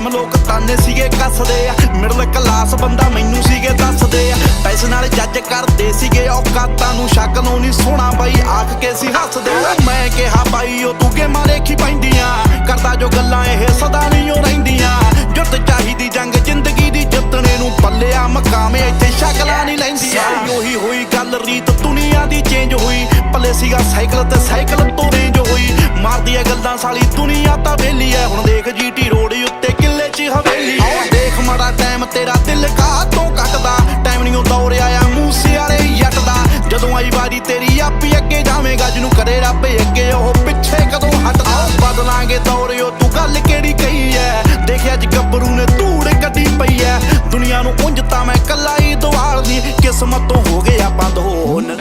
Time ਲੋਕ ਤਾਨੇ ਸੀਗੇ ਕੱਸਦੇ ਆ, ਮਿਡਲ ਕਲਾਸ ਬੰਦਾ ਮੈਨੂੰ ਸੀਗੇ ਦੱਸਦੇ ਆ। ਪੈਸੇ ਨਾਲ ਜੱਜ ਕਰਦੇ ਸੀਗੇ ਔਕਾਤਾਂ ਨੂੰ, ਸ਼ੱਕ ਨੂੰ ਨਹੀਂ ਸੋਹਣਾ ਬਾਈ ਆਖ ਕੇ ਸੀ ਹੱਸਦੇ। ਮੈਂ ਕਿਹਾ ਬਾਈ ਉਹ ਤੂੰ ਗੇਮਾਂ ਦੇਖੀ ਪੈਂਦੀਆਂ, ਕਰਦਾ ਜੋ ਗੱਲਾਂ ਇਹ ਸਦਾ ਨਹੀਂ ਉਹ ਰਹਿੰਦੀਆਂ। ਜੁੱਤ ਚਾਹੀਦੀ ਜੰਗ ਜ਼ਿੰਦਗੀ ਦੀ ਜਿੱਤਣੇ ਨੂੰ, ਪੱਲਿਆ ਮਕਾਮੇ ਇੱਥੇ ਸ਼ਕਲਾਂ ਨਹੀਂ ਲੈਂਦੀਆਂ। ਉਹੀ ਹੋਈ ਗੱਲ ਰੀਤ ਦੁਨੀਆ ਦੀ ਚੇਂਜ ਹੋਈ, ਪੱਲੇ ਸੀਗਾ ਸਾਈਕਲ ਤੇ ਸਾਈਕਲ ਤੋਂ ਰੇਂਜ ਹੋਈ। ਮਾਰਦੀ ਐ ਗੱਲਾਂ ਸਾਲੀ ਦੁਨੀਆ ਤਾਂ ਵੇਲੀ ਐ, ਹੁਣ ਦੇਖ ਜੀਟੀ ਰੋਡ ਉੱਤੇ ਕਿੱਲੇ 'ਚ ਹਵੇਲੀ। ਦੇਖ ਮਾੜਾ ਟਾਈਮ ਤੇਰਾ ਦਿਲ ਕਾਹਤੋਂ ਕੱਟਦਾ, ਟਾਈਮ ਨਹੀਂ ਉਹ ਦੌਰ ਆਇਆ ਮੂਸੇ ਵਾਲੇ ਜੱਟ ਦਾ। ਜਦੋਂ ਆਈ ਵਾਰੀ ਤੇਰੀ ਆਪੀ ਅੱਗੇ ਜਾਵੇਂਗਾ, ਜਿਹਨੂੰ ਕਰੇ ਰੱਬ ਅੱਗੇ ਉਹ ਪਿੱਛੇ ਕਦੋਂ ਹਟਦਾ। ਬਦਲਾਂਗੇ ਦੌਰ ਉਹ ਤੂੰ ਗੱਲ ਕਿਹੜੀ ਕਹੀ ਐ, ਦੇਖਿਆ ਅੱਜ ਗੱਭਰੂ ਨੇ ਧੂੜ ਕੱਢੀ ਪਈ ਐ। ਦੁਨੀਆ ਨੂੰ ਉਂਝ ਤਾਂ ਮੈਂ ਕੱਲਾ ਹੀ ਦਵਾਲਦੀ, ਕਿਸਮਤ ਤੋਂ ਹੋ ਗਿਆ ਬੰਦ ਹੋਣ।